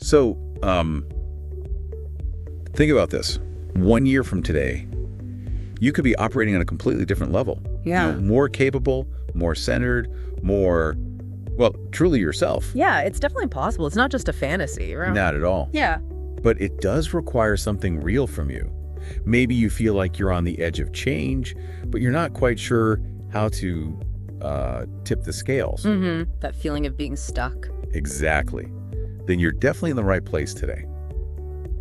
So, think about this. 1 year from today, you could be operating on a completely different level. Yeah. More capable, more centered, more, well, truly yourself. Yeah, it's definitely possible. It's not just a fantasy, right? Not at all. Yeah. But it does require something real from you. Maybe you feel like you're on the edge of change, but you're not quite sure how to tip the scales. That feeling of being stuck. Exactly. Then you're definitely in the right place today.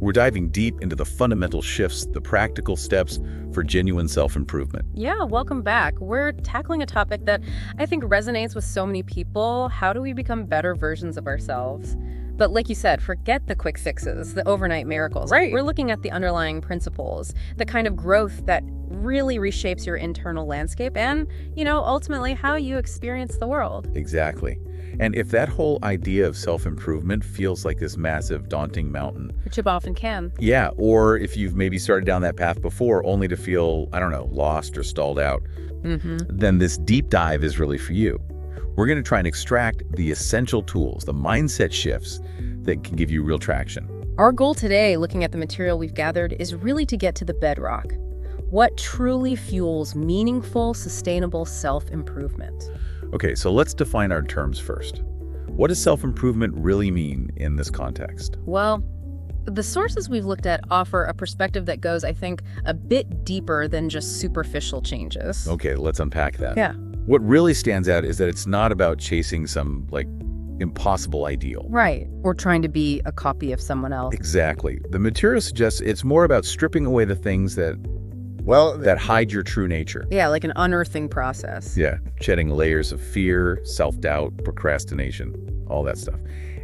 We're diving deep into the fundamental shifts, the practical steps for genuine self-improvement. Yeah, welcome back. We're tackling a topic that I think resonates with so many people. How do we become better versions of ourselves? But like you said, forget the quick fixes, the overnight miracles. Right. We're looking at the underlying principles, the kind of growth that really reshapes your internal landscape and, ultimately how you experience the world. Exactly. And if that whole idea of self-improvement feels like this massive, daunting mountain. Which it often can. Yeah, or if you've maybe started down that path before only to feel, lost or stalled out, then this deep dive is really for you. We're going to try and extract the essential tools, the mindset shifts that can give you real traction. Our goal today, looking at the material we've gathered, is really to get to the bedrock. What truly fuels meaningful, sustainable self-improvement? Okay, so let's define our terms first. What does self-improvement really mean in this context? Well, the sources we've looked at offer a perspective that goes, I think, a bit deeper than just superficial changes. Okay, let's unpack that. Yeah. What really stands out is that it's not about chasing some, impossible ideal. Right. Or trying to be a copy of someone else. Exactly. The material suggests it's more about stripping away the things that hide your true nature. Yeah, like an unearthing process. Yeah, shedding layers of fear, self-doubt, procrastination, all that stuff.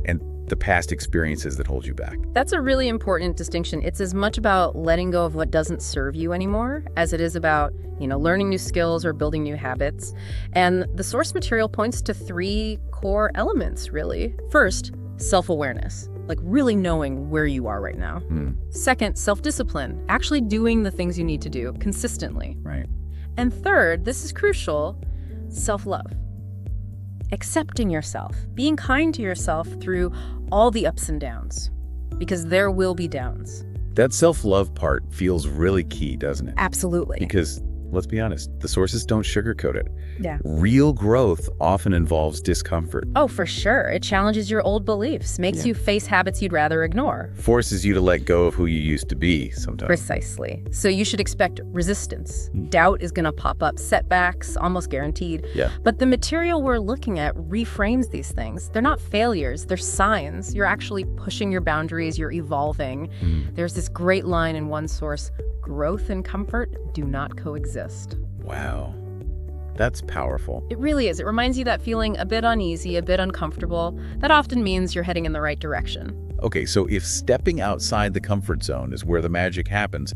And the past experiences that hold you back. That's a really important distinction. It's as much about letting go of what doesn't serve you anymore as it is about, learning new skills or building new habits. And the source material points to 3 core elements, really. First, self-awareness, like really knowing where you are right now. Second, self-discipline, actually doing the things you need to do consistently. Right. And third, this is crucial, self-love. Accepting yourself, being kind to yourself through all the ups and downs, because there will be downs. That self-love part feels really key, doesn't it? Absolutely. Because, let's be honest, the sources don't sugarcoat it. Yeah. Real growth often involves discomfort. Oh, for sure. It challenges your old beliefs, makes you face habits you'd rather ignore. Forces you to let go of who you used to be sometimes. Precisely. So you should expect resistance. Doubt is going to pop up, setbacks, almost guaranteed. Yeah. But the material we're looking at reframes these things. They're not failures, they're signs. You're actually pushing your boundaries, you're evolving. There's this great line in one source, growth and comfort do not coexist. Wow. That's powerful. It really is. It reminds you that feeling a bit uneasy, a bit uncomfortable, that often means you're heading in the right direction. Okay, so if stepping outside the comfort zone is where the magic happens,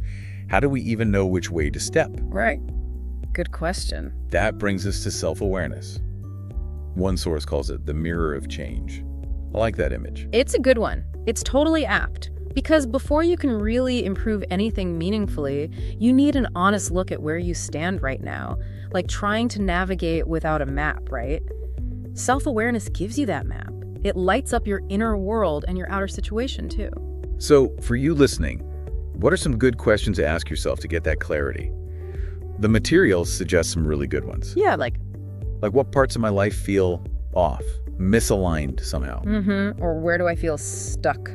how do we even know which way to step? Right. Good question. That brings us to self-awareness. One source calls it the mirror of change. I like that image. It's a good one. It's totally apt. Because before you can really improve anything meaningfully, you need an honest look at where you stand right now, like trying to navigate without a map, right? Self-awareness gives you that map. It lights up your inner world and your outer situation, too. So, for you listening, what are some good questions to ask yourself to get that clarity? The materials suggest some really good ones. Yeah, like what parts of my life feel off, misaligned somehow? Or where do I feel stuck?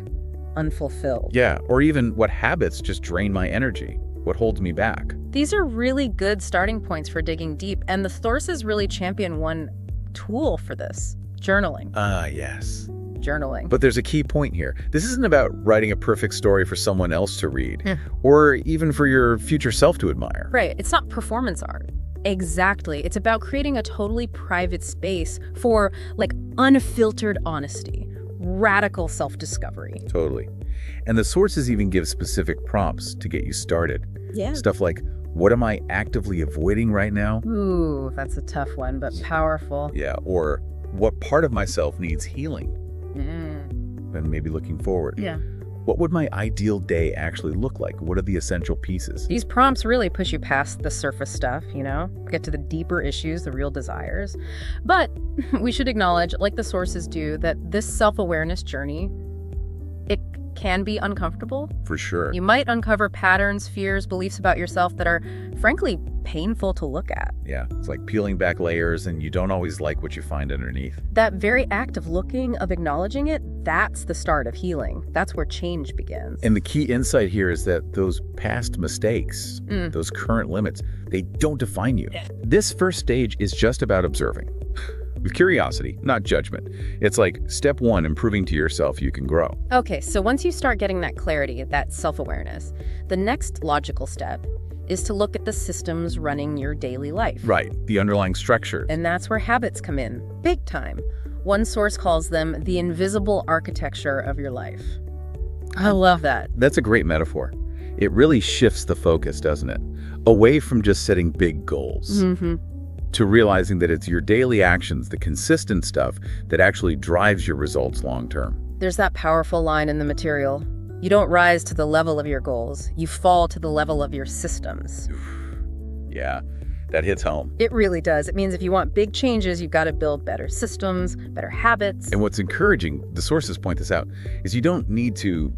Unfulfilled. Yeah, or even what habits just drain my energy, what holds me back. These are really good starting points for digging deep, and the sources really champion one tool for this, journaling. Yes. Journaling. But there's a key point here. This isn't about writing a perfect story for someone else to read, or even for your future self to admire. Right, it's not performance art. Exactly. It's about creating a totally private space for, unfiltered honesty. Radical self-discovery. Totally. And the sources even give specific prompts to get you started. Yeah. Stuff like, what am I actively avoiding right now? Ooh, that's a tough one, but powerful. Yeah, or what part of myself needs healing? And maybe looking forward. Yeah. What would my ideal day actually look like? What are the essential pieces? These prompts really push you past the surface stuff, get to the deeper issues, the real desires. But we should acknowledge, like the sources do, that this self-awareness journey, can be uncomfortable. For sure. You might uncover patterns, fears, beliefs about yourself that are, frankly, painful to look at. Yeah, it's like peeling back layers and you don't always like what you find underneath. That very act of looking, of acknowledging it, that's the start of healing. That's where change begins. And the key insight here is that those past mistakes, those current limits, they don't define you. This first stage is just about observing. With curiosity, not judgment. It's like step one, in proving to yourself you can grow. Okay, so once you start getting that clarity, that self-awareness, the next logical step is to look at the systems running your daily life. Right, the underlying structures. And that's where habits come in, big time. One source calls them the invisible architecture of your life. I love that. That's a great metaphor. It really shifts the focus, doesn't it? Away from just setting big goals. To realizing that it's your daily actions, the consistent stuff, that actually drives your results long term. There's that powerful line in the material. You don't rise to the level of your goals. You fall to the level of your systems. Yeah, that hits home. It really does. It means if you want big changes, you've got to build better systems, better habits. And what's encouraging, the sources point this out, is you don't need to,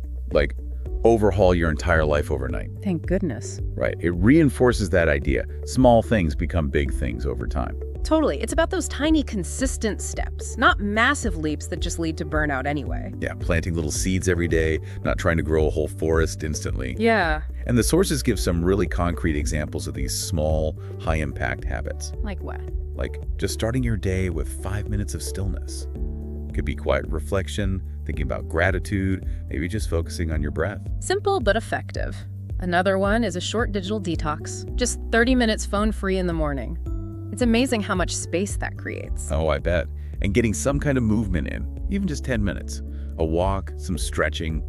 overhaul your entire life overnight. Thank goodness. Right. It reinforces that idea. Small things become big things over time. Totally. It's about those tiny, consistent steps, not massive leaps that just lead to burnout anyway. Yeah, planting little seeds every day, not trying to grow a whole forest instantly. Yeah. And the sources give some really concrete examples of these small, high-impact habits. Like what? Like just starting your day with 5 minutes of stillness. Could be quiet reflection, thinking about gratitude, maybe just focusing on your breath. Simple but effective. Another one is a short digital detox, just 30 minutes phone-free in the morning. It's amazing how much space that creates. Oh, I bet. And getting some kind of movement in, even just 10 minutes. A walk, some stretching,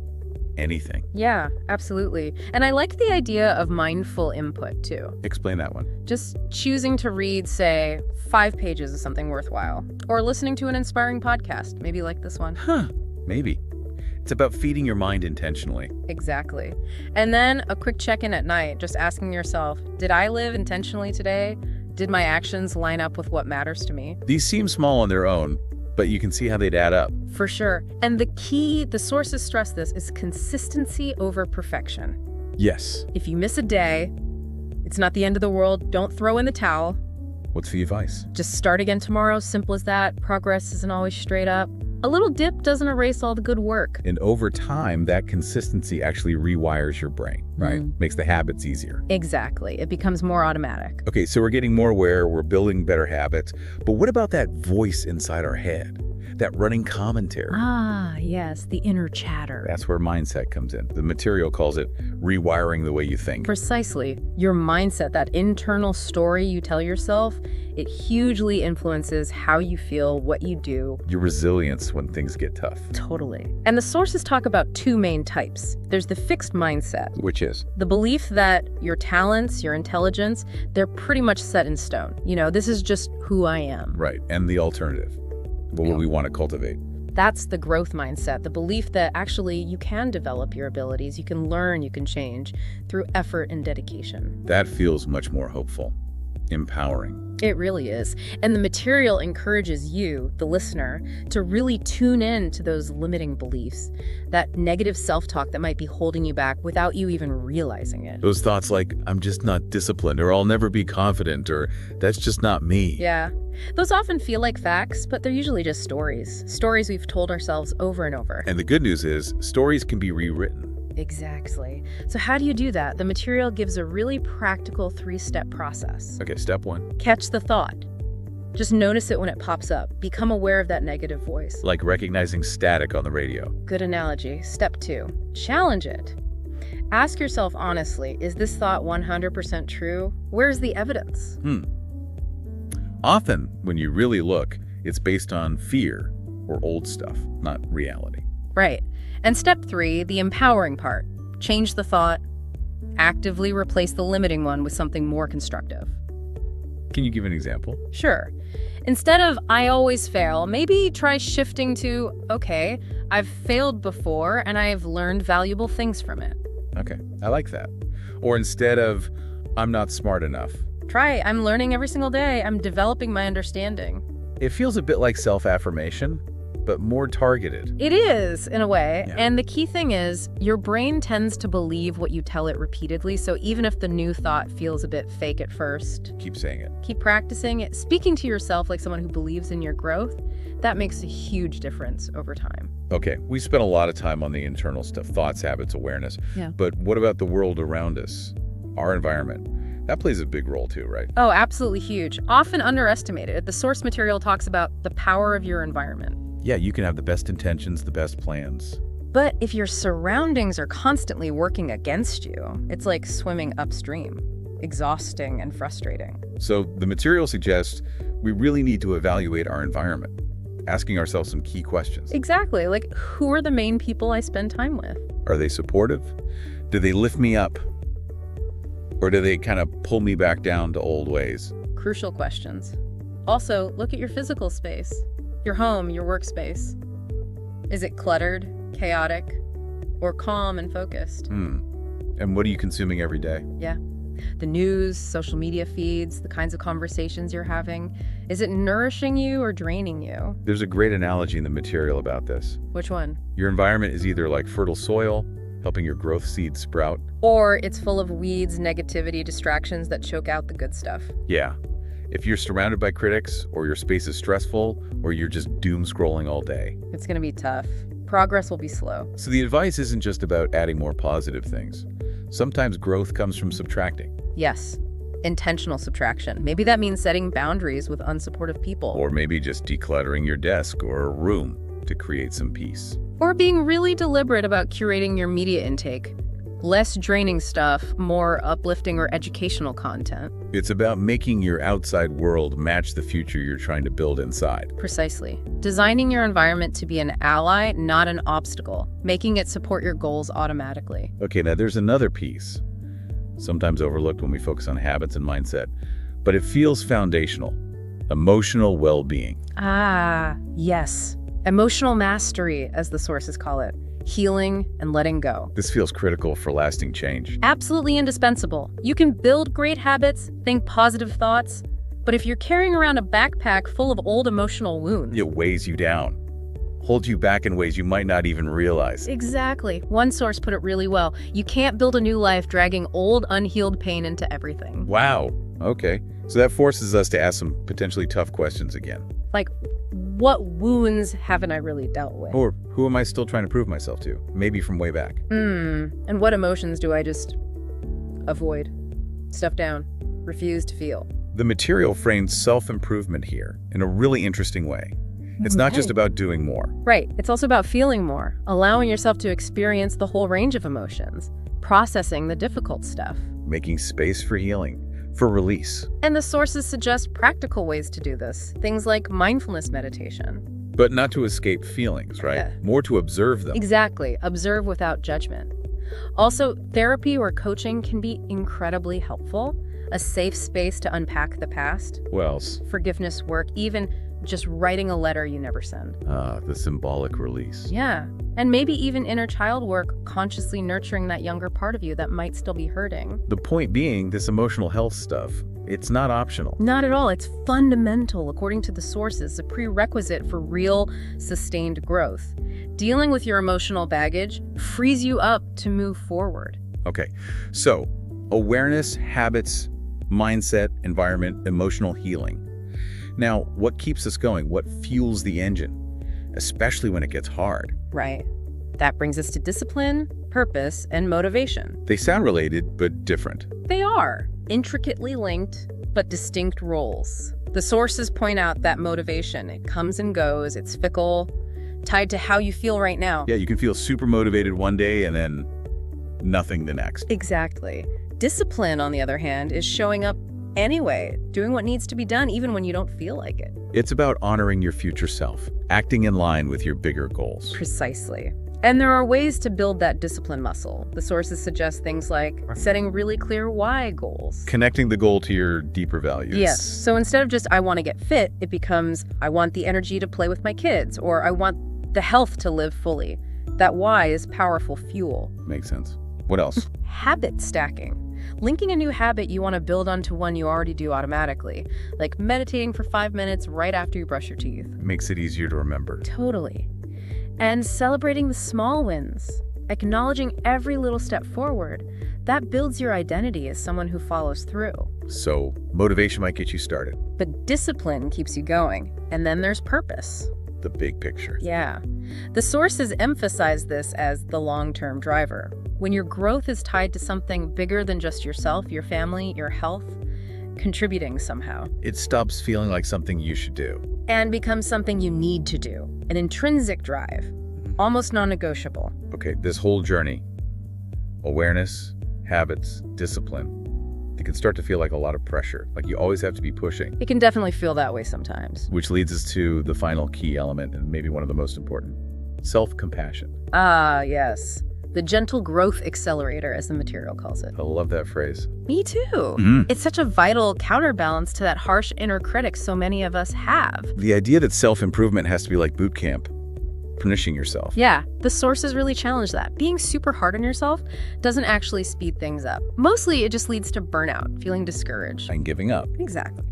anything. Yeah, absolutely. And I like the idea of mindful input, too. Explain that one. Just choosing to read, say, 5 pages of something worthwhile. Or listening to an inspiring podcast, maybe like this one. Maybe. It's about feeding your mind intentionally. Exactly. And then a quick check-in at night, just asking yourself, did I live intentionally today? Did my actions line up with what matters to me? These seem small on their own, but you can see how they'd add up. For sure. And the key, the sources stress this, is consistency over perfection. Yes. If you miss a day, it's not the end of the world. Don't throw in the towel. What's the advice? Just start again tomorrow. Simple as that. Progress isn't always straight up. A little dip doesn't erase all the good work. And over time, that consistency actually rewires your brain, right? Makes the habits easier. Exactly. It becomes more automatic. Okay, so we're getting more aware, we're building better habits. But what about that voice inside our head? That running commentary? Ah, yes, the inner chatter. That's where mindset comes in. The material calls it rewiring the way you think. Precisely. Your mindset, that internal story you tell yourself, it hugely influences how you feel, what you do. Your resilience when things get tough. Totally. And the sources talk about 2 main types. There's the fixed mindset. Which is? The belief that your talents, your intelligence, they're pretty much set in stone. You know, this is just who I am. Right. And the alternative. What would we want to cultivate? That's the growth mindset, the belief that actually you can develop your abilities, you can learn, you can change through effort and dedication. That feels much more hopeful, empowering. It really is. And the material encourages you, the listener, to really tune in to those limiting beliefs, that negative self-talk that might be holding you back without you even realizing it. Those thoughts like, I'm just not disciplined, or I'll never be confident, or that's just not me. Yeah. Those often feel like facts, but they're usually just stories. Stories we've told ourselves over and over. And the good news is, stories can be rewritten. Exactly. So how do you do that? The material gives a really practical 3-step process. Okay, step 1. Catch the thought. Just notice it when it pops up. Become aware of that negative voice. Like recognizing static on the radio. Good analogy. Step 2. Challenge it. Ask yourself honestly, is this thought 100% true? Where's the evidence? Often, when you really look, it's based on fear or old stuff, not reality. Right. And step 3, the empowering part. Change the thought. Actively replace the limiting one with something more constructive. Can you give an example? Sure. Instead of, I always fail, maybe try shifting to, okay, I've failed before and I've learned valuable things from it. Okay, I like that. Or instead of, I'm not smart enough. Try, I'm learning every single day. I'm developing my understanding. It feels a bit like self-affirmation, but more targeted. It is, in a way. Yeah. And the key thing is, your brain tends to believe what you tell it repeatedly, so even if the new thought feels a bit fake at first, Keep saying it. keep practicing it. Speaking to yourself like someone who believes in your growth, that makes a huge difference over time. Okay, we spent a lot of time on the internal stuff, thoughts, habits, awareness. Yeah. But what about the world around us, our environment? That plays a big role too, right? Oh, absolutely huge. Often underestimated. The source material talks about the power of your environment. Yeah, you can have the best intentions, the best plans. But if your surroundings are constantly working against you, it's like swimming upstream, exhausting and frustrating. So the material suggests we really need to evaluate our environment, asking ourselves some key questions. Exactly. Like, who are the main people I spend time with? Are they supportive? Do they lift me up? Or do they kind of pull me back down to old ways? Crucial questions. Also, look at your physical space, your home, your workspace. Is it cluttered, chaotic, or calm and focused? And what are you consuming every day? Yeah. The news, social media feeds, the kinds of conversations you're having. Is it nourishing you or draining you? There's a great analogy in the material about this. Which one? Your environment is either like fertile soil, helping your growth seeds sprout. Or it's full of weeds, negativity, distractions that choke out the good stuff. Yeah. If you're surrounded by critics, or your space is stressful, or you're just doom scrolling all day. It's going to be tough. Progress will be slow. So the advice isn't just about adding more positive things. Sometimes growth comes from subtracting. Yes. Intentional subtraction. Maybe that means setting boundaries with unsupportive people. Or maybe just decluttering your desk or a room to create some peace. Or being really deliberate about curating your media intake. Less draining stuff, more uplifting or educational content. It's about making your outside world match the future you're trying to build inside. Precisely. Designing your environment to be an ally, not an obstacle. Making it support your goals automatically. Okay, now there's another piece, sometimes overlooked when we focus on habits and mindset, but it feels foundational. Emotional well-being. Ah, yes. Emotional mastery, as the sources call it. Healing and letting go. This feels critical for lasting change. Absolutely indispensable. You can build great habits, think positive thoughts, but if you're carrying around a backpack full of old emotional wounds... It weighs you down, holds you back in ways you might not even realize. Exactly. One source put it really well. You can't build a new life dragging old, unhealed pain into everything. Wow. Okay. So that forces us to ask some potentially tough questions again. Like, what wounds haven't I really dealt with? Or who am I still trying to prove myself to? Maybe from way back. And what emotions do I just avoid, stuff down, refuse to feel? The material frames self-improvement here in a really interesting way. It's not just about doing more. Right. It's also about feeling more, allowing yourself to experience the whole range of emotions, processing the difficult stuff. Making space for healing, for release. And the sources suggest practical ways to do this, things like mindfulness meditation. But not to escape feelings, right? Yeah. More to observe them. Exactly. Observe without judgment. Also, therapy or coaching can be incredibly helpful. A safe space to unpack the past. What else? Forgiveness work, even just writing a letter you never send. The symbolic release. Yeah. And maybe even inner child work, consciously nurturing that younger part of you that might still be hurting. The point being, this emotional health stuff, it's not optional. Not at all. It's fundamental, according to the sources, a prerequisite for real, sustained growth. Dealing with your emotional baggage frees you up to move forward. Okay, so awareness, habits, mindset, environment, emotional healing. Now, what keeps us going? What fuels the engine? Especially when it gets hard. Right. That brings us to discipline, purpose, and motivation. They sound related, but different. They are intricately linked, but distinct roles. The sources point out that motivation, it comes and goes, it's fickle, tied to how you feel right now. Yeah, you can feel super motivated one day and then nothing the next. Exactly. Discipline, on the other hand, is showing up anyway, doing what needs to be done even when you don't feel like it. It's about honoring your future self, acting in line with your bigger goals. Precisely. And there are ways to build that discipline muscle. The sources suggest things like setting really clear why goals. Connecting the goal to your deeper values. Yes. So instead of just, I want to get fit, it becomes, I want the energy to play with my kids, or I want the health to live fully. That why is powerful fuel. Makes sense. What else? Habit stacking. Linking a new habit you want to build onto one you already do automatically, like meditating for 5 minutes right after you brush your teeth. Makes it easier to remember. Totally. And celebrating the small wins, acknowledging every little step forward, that builds your identity as someone who follows through. So motivation might get you started. But discipline keeps you going. And then there's purpose. The big picture. Yeah. The sources emphasize this as the long-term driver. When your growth is tied to something bigger than just yourself, your family, your health, contributing somehow. It stops feeling like something you should do. And becomes something you need to do. An intrinsic drive. Almost non-negotiable. Okay, this whole journey, awareness, habits, discipline, it can start to feel like a lot of pressure, like you always have to be pushing. It can definitely feel that way sometimes. Which leads us to the final key element, and maybe one of the most important, self-compassion. Ah, yes. The gentle growth accelerator, as the material calls it. I love that phrase. Me too. It's such a vital counterbalance to that harsh inner critic so many of us have. The idea that self-improvement has to be like boot camp, punishing yourself. Yeah, the sources really challenge that. Being super hard on yourself doesn't actually speed things up. Mostly, it just leads to burnout, feeling discouraged. And giving up. Exactly.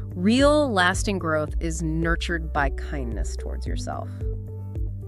Real, lasting growth is nurtured by kindness towards yourself,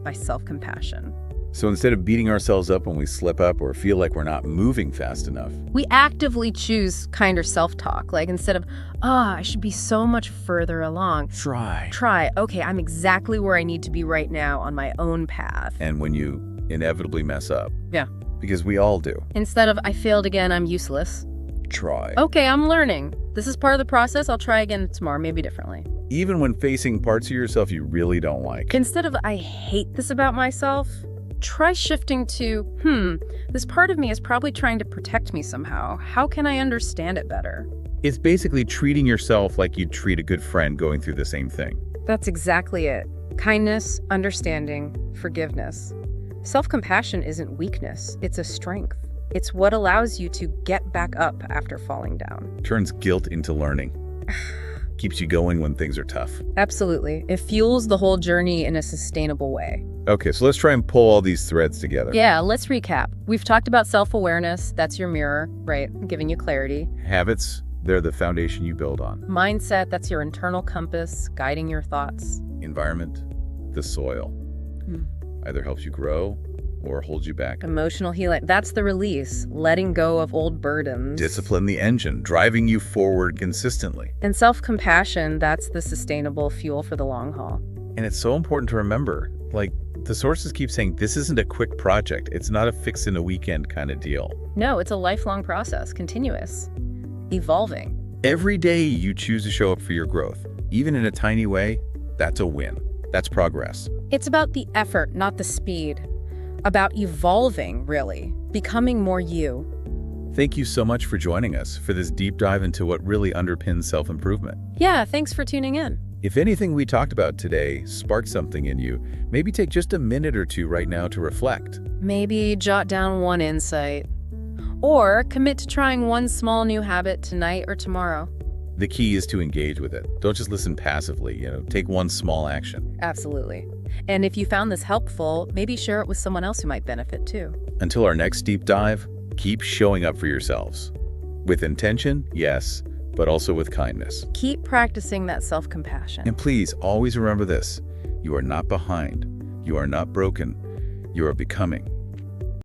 by self-compassion. So instead of beating ourselves up when we slip up or feel like we're not moving fast enough, we actively choose kinder self-talk. Like instead of, I should be so much further along. Try, okay, I'm exactly where I need to be right now on my own path. And when you inevitably mess up. Yeah. Because we all do. Instead of, I failed again, I'm useless. Try. Okay, I'm learning. This is part of the process. I'll try again tomorrow, maybe differently. Even when facing parts of yourself you really don't like. Instead of, I hate this about myself, try shifting to, this part of me is probably trying to protect me somehow. How can I understand it better? It's basically treating yourself like you'd treat a good friend going through the same thing. That's exactly it. Kindness, understanding, forgiveness. Self-compassion isn't weakness, it's a strength. It's what allows you to get back up after falling down. Turns guilt into learning. Keeps you going when things are tough. Absolutely. It fuels the whole journey in a sustainable way. Okay, so let's try and pull all these threads together. Yeah, let's recap. We've talked about self-awareness. That's your mirror, right? Giving you clarity. Habits, they're the foundation you build on. Mindset, that's your internal compass, guiding your thoughts. Environment, the soil. Either helps you grow or holds you back. Emotional healing, that's the release, letting go of old burdens. Discipline, the engine, driving you forward consistently. And self-compassion, that's the sustainable fuel for the long haul. And it's so important to remember, like, the sources keep saying this isn't a quick project. It's not a fix in a weekend kind of deal. No, it's a lifelong process, continuous, evolving. Every day you choose to show up for your growth, even in a tiny way, that's a win. That's progress. It's about the effort, not the speed. About evolving, really, becoming more you. Thank you so much for joining us for this deep dive into what really underpins self-improvement. Yeah, thanks for tuning in. If anything we talked about today sparked something in you, maybe take just a minute or two right now to reflect. Maybe jot down one insight. Or commit to trying one small new habit tonight or tomorrow. The key is to engage with it. Don't just listen passively, take one small action. Absolutely. And if you found this helpful, maybe share it with someone else who might benefit too. Until our next deep dive, keep showing up for yourselves. With intention, yes, but also with kindness. Keep practicing that self-compassion. And please always remember this. You are not behind. You are not broken. You are becoming.